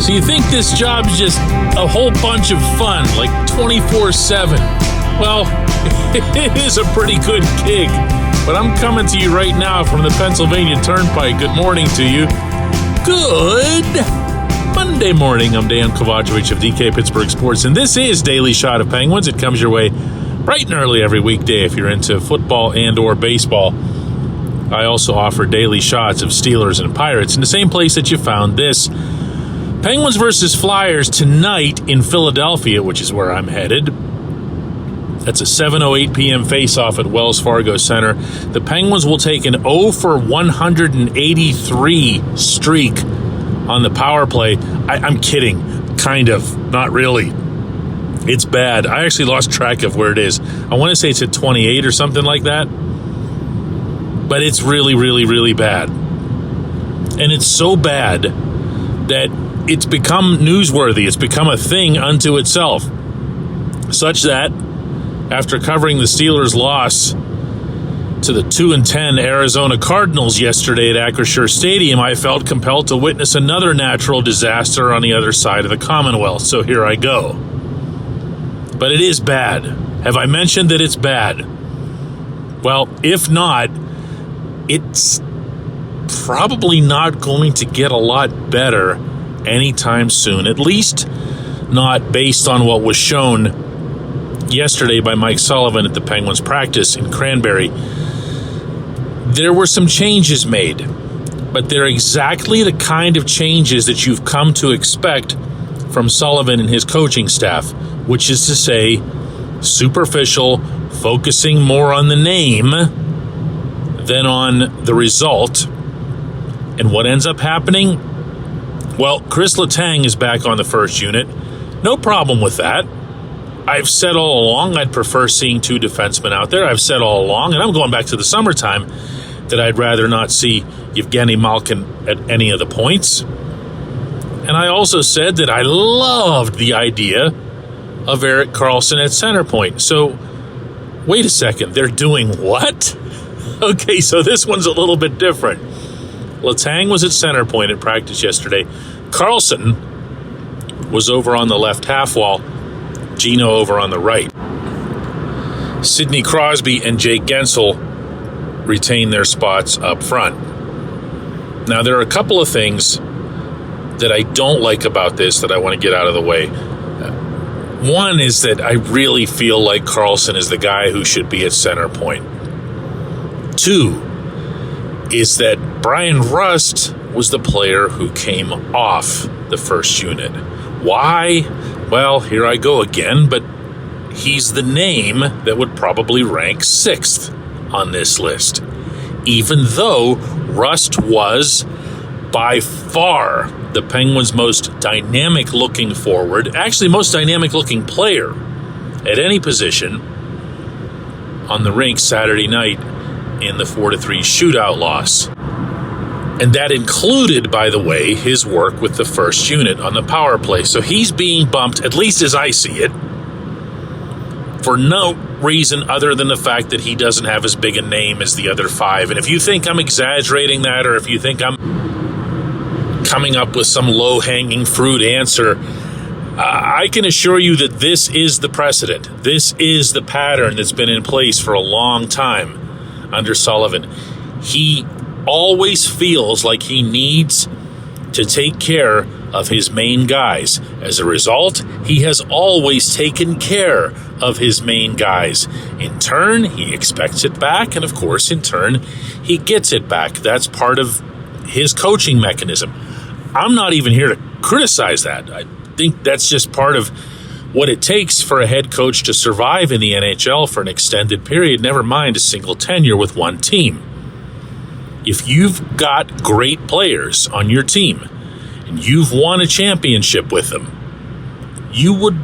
So you think this job's just a whole bunch of fun, like 24/7. Well, it is a pretty good gig. But I'm coming to you right now from the Pennsylvania Turnpike. Good morning to you. Good Monday morning. I'm Dejan Kovacevic of DK Pittsburgh Sports, and this is Daily Shot of Penguins. It comes your way bright and early every weekday if you're into football and or baseball. I also offer daily shots of Steelers and Pirates in the same place that you found this. Penguins versus Flyers tonight in Philadelphia, which is where I'm headed. That's a 7:08 p.m. face-off at Wells Fargo Center. The Penguins will take an 0 for 183 streak on the power play. I'm kidding. Kind of. Not really. It's bad. I actually lost track of where it is. I want to say it's at 28 or something like that. But it's really, really, really bad. And it's so bad that it's become newsworthy. It's become a thing unto itself. Such that after covering the Steelers' loss to the 2-10 Arizona Cardinals yesterday at Acrisure Stadium, I felt compelled to witness another natural disaster on the other side of the Commonwealth. So here I go. But it is bad. Have I mentioned that it's bad? Well, if not, it's probably not going to get a lot better anytime soon, at least not based on what was shown yesterday by Mike Sullivan at the Penguins practice in Cranberry. There were some changes made, but they're exactly the kind of changes that you've come to expect from Sullivan and his coaching staff, which is to say, superficial, focusing more on the name than on the result. And what ends up happening? Well, Chris Letang is back on the first unit. No problem with that. I've said all along I'd prefer seeing two defensemen out there. I've said all along, and I'm going back to the summertime, that I'd rather not see Evgeny Malkin at any of the points. And I also said that I loved the idea of Erik Karlsson at center point. So, wait a second, they're doing what? Okay, so this one's a little bit different. Letang was at center point at practice yesterday. Karlsson was over on the left half wall. Gino over on the right. Sidney Crosby and Jake Gensel retain their spots up front. Now, there are a couple of things that I don't like about this that I want to get out of the way. One is that I really feel like Karlsson is the guy who should be at center point. Two is that Brian Rust was the player who came off the first unit. Why? Well, here I go again, but he's the name that would probably rank 6th on this list, even though Rust was by far the Penguins' most dynamic-looking forward, actually most dynamic-looking player at any position on the rink Saturday night in the 4-3 shootout loss. And that included, by the way, his work with the first unit on the power play. So he's being bumped, at least as I see it, for no reason other than the fact that he doesn't have as big a name as the other 5. And if you think I'm exaggerating that, or if you think I'm coming up with some low-hanging fruit answer, I can assure you that this is the precedent. This is the pattern that's been in place for a long time under Sullivan. He always feels like he needs to take care of his main guys. As a result, he has always taken care of his main guys. In turn, he expects it back, and of course, in turn, he gets it back. That's part of his coaching mechanism. I'm not even here to criticize that. I think that's just part of what it takes for a head coach to survive in the NHL for an extended period, never mind a single tenure with one team. If you've got great players on your team and you've won a championship with them, you would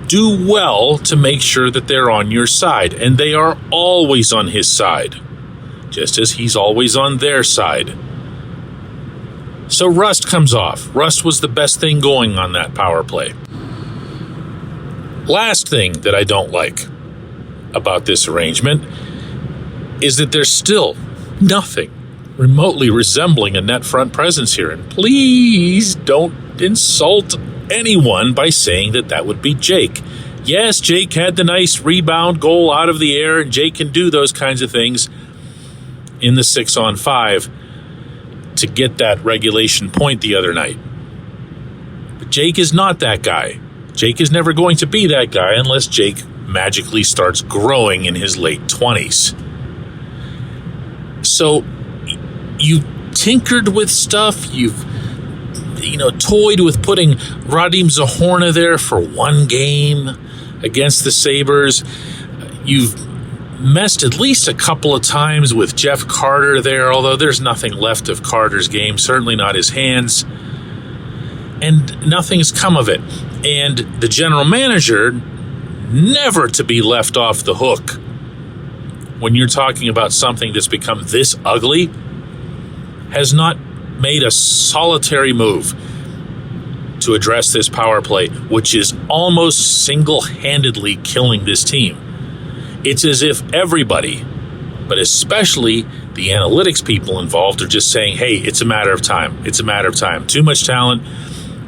do well to make sure that they're on your side. And they are always on his side, just as he's always on their side. So Rust comes off. Rust was the best thing going on that power play. Last thing that I don't like about this arrangement is that there's still nothing remotely resembling a net front presence here. And please don't insult anyone by saying that would be Jake. Yes, Jake had the nice rebound goal out of the air, and Jake can do those kinds of things in the 6-on-5 to get that regulation point the other night. But Jake is not that guy. Jake is never going to be that guy unless Jake magically starts growing in his late 20s. So you tinkered with stuff. You've toyed with putting Radim Zahorna there for one game against the Sabres. You've messed at least a couple of times with Jeff Carter there, although there's nothing left of Carter's game, certainly not his hands, and nothing's come of it. And the general manager, never to be left off the hook when you're talking about something that's become this ugly, has not made a solitary move to address this power play, which is almost single-handedly killing this team. It's as if everybody, but especially the analytics people involved, are just saying, hey, it's a matter of time. It's a matter of time. Too much talent,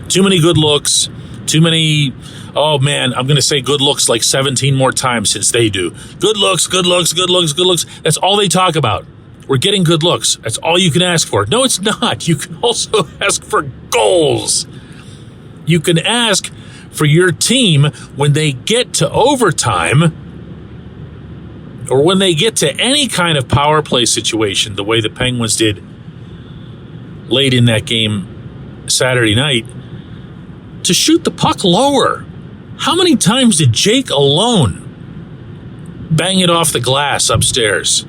too many good looks, too many, oh man, I'm going to say good looks like 17 more times since they do. Good looks, good looks, good looks, good looks. That's all they talk about. We're getting good looks. That's all you can ask for. No, it's not. You can also ask for goals. You can ask for your team when they get to overtime or when they get to any kind of power play situation, the way the Penguins did late in that game Saturday night, to shoot the puck lower. How many times did Jake alone bang it off the glass upstairs?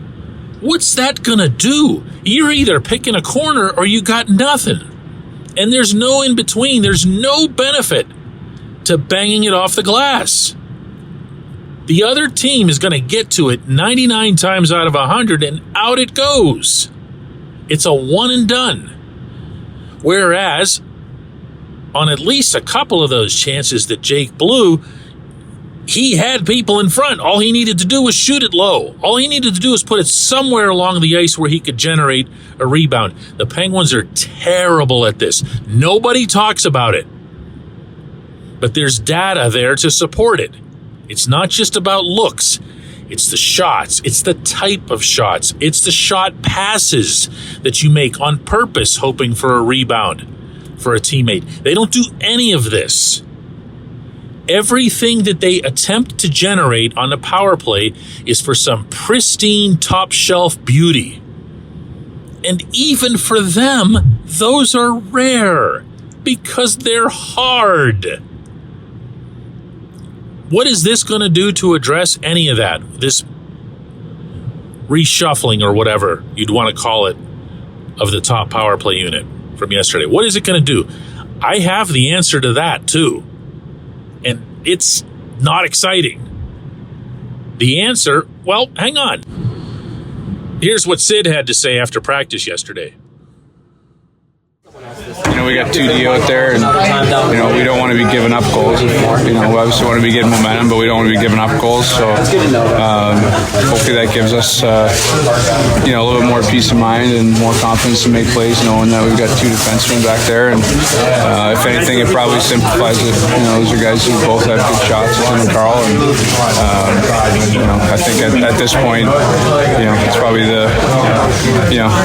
What's that gonna do? You're either picking a corner or you got nothing. And there's no in between. There's no benefit to banging it off the glass. The other team is gonna get to it 99 times out of 100 and out it goes. It's a one and done. Whereas, on at least a couple of those chances that Jake blew, he had people in front. All he needed to do was shoot it low. All he needed to do was put it somewhere along the ice where he could generate a rebound. The Penguins are terrible at this. Nobody talks about it. But there's data there to support it. It's not just about looks. It's the shots. It's the type of shots. It's the shot passes that you make on purpose, hoping for a rebound for a teammate. They don't do any of this. Everything that they attempt to generate on the power play is for some pristine top shelf beauty. And even for them, those are rare because they're hard. What is this going to do to address any of that? This reshuffling or whatever you'd want to call it of the top power play unit from yesterday. What is it going to do? I have the answer to that too. And it's not exciting. The answer, well, hang on. Here's what Sid had to say after practice yesterday. We got 2D out there, and we don't want to be giving up goals. We obviously want to be getting momentum, but we don't want to be giving up goals. So hopefully that gives us a little bit more peace of mind and more confidence to make plays, knowing that we've got two defensemen back there. And if anything, it probably simplifies it. Those are guys who both have good shots, Tim and Carl. And I think at this point, it's probably the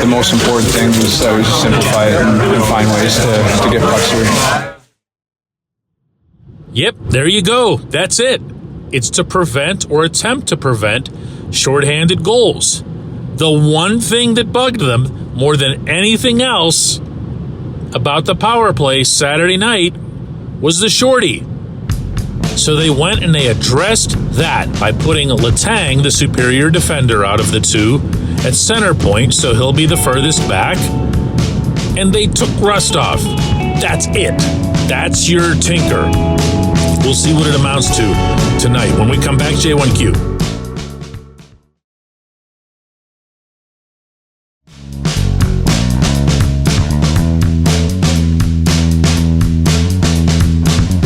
most important thing is that we just simplify it and find ways to get pucks through. Yep, there you go. That's it. It's to prevent or attempt to prevent shorthanded goals. The one thing that bugged them more than anything else about the power play Saturday night was the shorty. So they went and they addressed that by putting Letang, the superior defender out of the two, at center point, so he'll be the furthest back. And they took Rostov. That's it. That's your tinker. We'll see what it amounts to tonight when we come back. J1Q.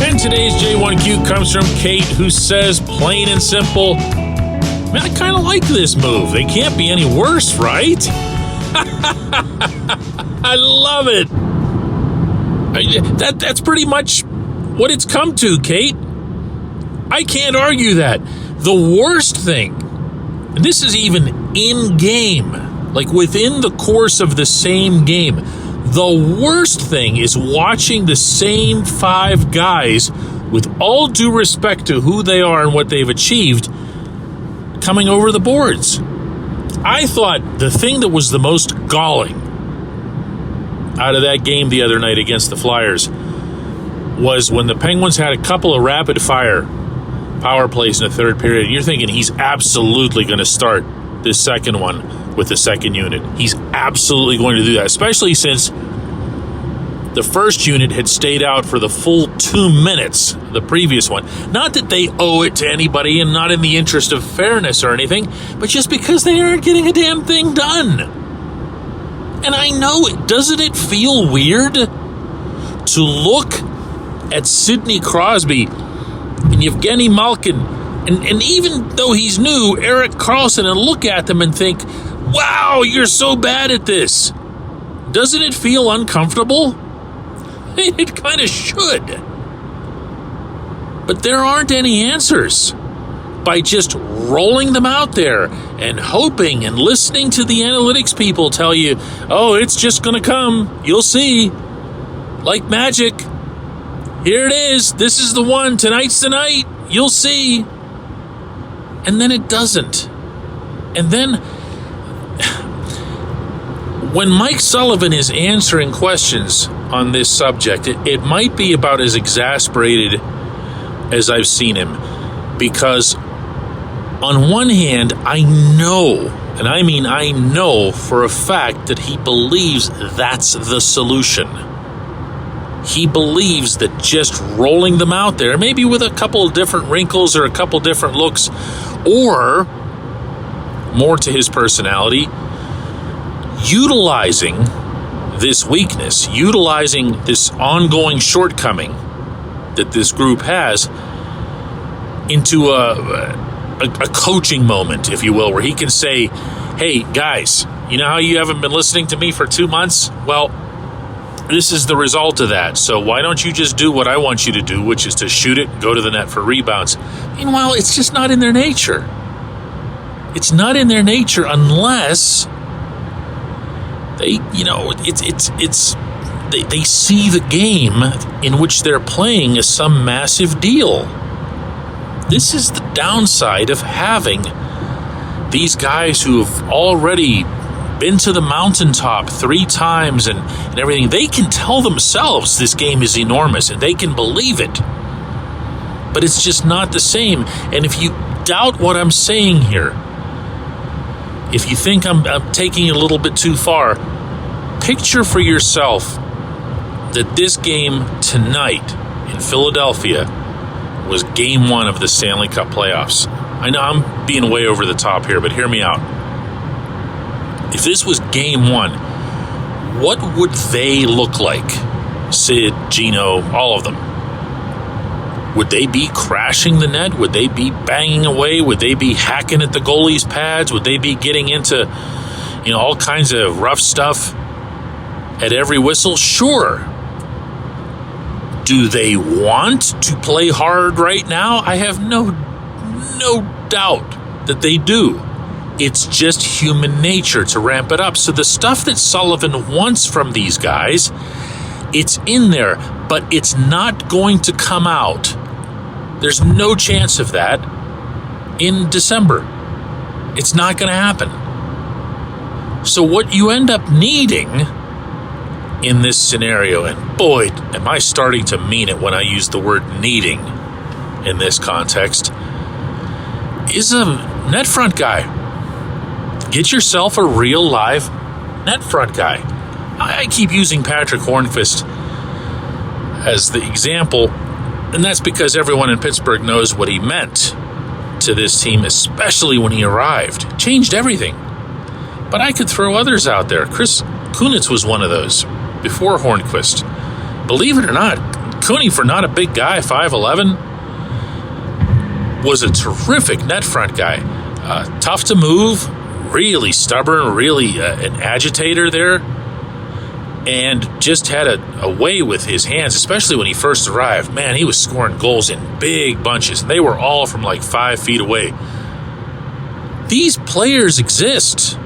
And today's J1Q comes from Kate, who says, plain and simple, man, I kind of like this move. They can't be any worse, right? I love it. That's pretty much what it's come to, Kate. I can't argue that. The worst thing, and this is even in-game, like within the course of the same game, the worst thing is watching the same 5 guys, with all due respect to who they are and what they've achieved, coming over the boards. I thought the thing that was the most galling out of that game the other night against the Flyers was when the Penguins had a couple of rapid-fire power plays in the third period, and you're thinking he's absolutely going to start this second one with the second unit. He's absolutely going to do that, especially since the first unit had stayed out for the full 2 minutes, the previous one. Not that they owe it to anybody and not in the interest of fairness or anything, but just because they aren't getting a damn thing done. And I know, doesn't it feel weird to look at Sidney Crosby and Evgeny Malkin, and even though he's new, Erik Karlsson, and look at them and think, wow, you're so bad at this. Doesn't it feel uncomfortable? It kind of should. But there aren't any answers. By just rolling them out there and hoping and listening to the analytics people tell you, oh, it's just going to come. You'll see. Like magic. Here it is. This is the one. Tonight's the night. You'll see. And then it doesn't. And then when Mike Sullivan is answering questions on this subject, it might be about as exasperated as I've seen him. Because on one hand, I know, and I mean I know for a fact that he believes that's the solution. He believes that just rolling them out there, maybe with a couple of different wrinkles or a couple different looks, or more to his personality, utilizing this weakness, utilizing this ongoing shortcoming that this group has into a coaching moment, if you will, where he can say, hey, guys, you know how you haven't been listening to me for 2 months? Well, this is the result of that. So why don't you just do what I want you to do, which is to shoot it, go to the net for rebounds. Meanwhile, it's just not in their nature. It's not in their nature unless they, you know, they see the game in which they're playing as some massive deal. This is the downside of having these guys who have already been to the mountaintop 3 times and everything. They can tell themselves this game is enormous and they can believe it. But it's just not the same. And if you doubt what I'm saying here, if you think I'm taking it a little bit too far, picture for yourself that this game tonight in Philadelphia was game 1 of the Stanley Cup playoffs. I know I'm being way over the top here, but hear me out. If this was game 1, what would they look like? Sid, Gino, all of them. Would they be crashing the net? Would they be banging away? Would they be hacking at the goalie's pads? Would they be getting into, all kinds of rough stuff at every whistle? Sure. Do they want to play hard right now? I have no doubt that they do. It's just human nature to ramp it up. So the stuff that Sullivan wants from these guys, it's in there, but it's not going to come out. There's no chance of that in December. It's not going to happen. So what you end up needing in this scenario, and boy, am I starting to mean it when I use the word needing in this context, is a net front guy. Get yourself a real live net front guy. I keep using Patrick Hornqvist as the example, and that's because everyone in Pittsburgh knows what he meant to this team, especially when he arrived. Changed everything. But I could throw others out there. Chris Kunitz was one of those before Hornqvist. Believe it or not, Cooney, for not a big guy, 5'11", was a terrific net front guy. Tough to move, really stubborn, really an agitator there. and just had a way with his hands, especially when he first arrived. Man, he was scoring goals in big bunches. They were all from like 5 feet away. These players exist.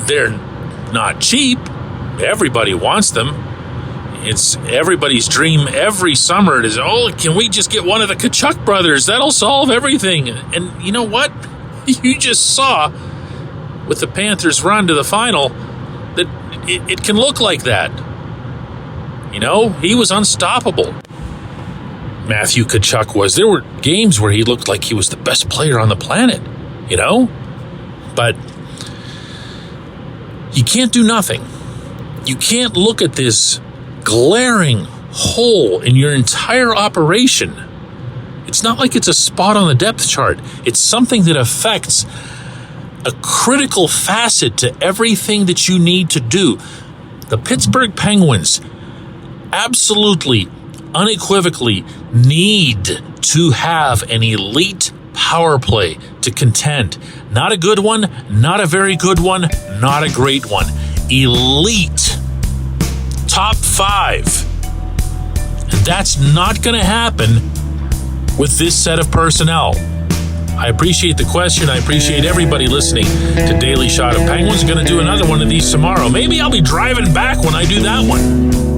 They're not cheap. Everybody wants them. It's everybody's dream every summer. It is, can we just get one of the Tkachuk brothers? That'll solve everything. And you know what? You just saw with the Panthers' run to the final that it can look like that. You know, he was unstoppable. Matthew Tkachuk was. There were games where he looked like he was the best player on the planet, you know? But you can't do nothing. You can't look at this glaring hole in your entire operation. It's not like it's a spot on the depth chart. It's something that affects a critical facet to everything that you need to do. The Pittsburgh Penguins absolutely, unequivocally need to have an elite power play to contend. Not a good one, not a very good one, not a great one. Elite. Top 5. And that's not going to happen with this set of personnel. I appreciate the question. I appreciate everybody listening to Daily Shot of Penguins. I'm going to do another one of these tomorrow. Maybe I'll be driving back when I do that one.